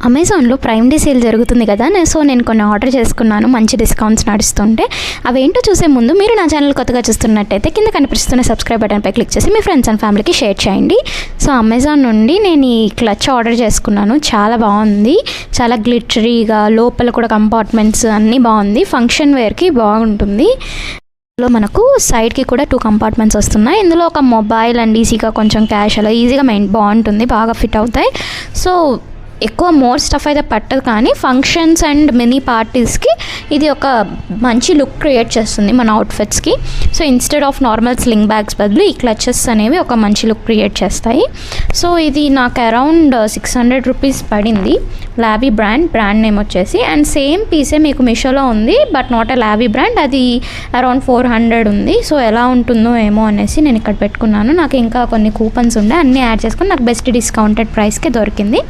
అమెజాన్లో prime day sale జరుగుతుంది కదా, సో నేను కొన్ని ఆర్డర్ చేసుకున్నాను మంచి డిస్కౌంట్స్ నడుస్తుంటే. అవేంటో చూసే ముందు మీరు నా ఛానల్ కొత్తగా చూస్తున్నట్టయితే కింద కనిపిస్తున్న సబ్స్క్రైబ్ బటన్పై క్లిక్ చేసి మీ ఫ్రెండ్స్ అండ్ ఫ్యామిలీకి షేర్ చేయండి. సో అమెజాన్ నుండి నేను ఈ క్లచ్ ఆర్డర్ చేసుకున్నాను. చాలా బాగుంది, చాలా గ్లిటరీగా, లోపల కూడా కంపార్ట్మెంట్స్ అన్నీ బాగుంది. ఫంక్షన్ వేర్కి బాగుంటుంది. ఇందులో మనకు సైడ్కి కూడా 2 కంపార్ట్మెంట్స్ వస్తున్నాయి. ఇందులో ఒక మొబైల్ అండ్ ఈజీగా కొంచెం క్యాష్ అలా ఈజీగా బాగుంటుంది, బాగా ఫిట్ అవుతాయి. సో ఎక్కువ మోర్ స్టఫ్ అయితే పట్టదు, కానీ ఫంక్షన్స్ అండ్ మినీ పార్టీస్కి ఇది ఒక మంచి లుక్ క్రియేట్ చేస్తుంది మన అవుట్ఫిట్స్కి. So instead of normal sling bags బదులు ఈ క్లచెస్ అనేవి ఒక మంచి లుక్ క్రియేట్ చేస్తాయి. సో ఇది నాకు అరౌండ్ 600 రూపీస్ పడింది. లావీ బ్రాండ్ నేమ్ వచ్చేసి. అండ్ సేమ్ పీసే మీకు మీషోలో ఉంది, బట్ నాట్ ఎ లావీ బ్రాండ్. అది అరౌండ్ 400 ఉంది. సో ఎలా ఉంటుందో ఏమో అనేసి నేను ఇక్కడ పెట్టుకున్నాను. నాకు ఇంకా కొన్ని కూపన్స్ ఉండే, అన్నీ యాడ్ చేసుకుని నాకు బెస్ట్ డిస్కౌంటెడ్ ప్రైస్కే దొరికింది.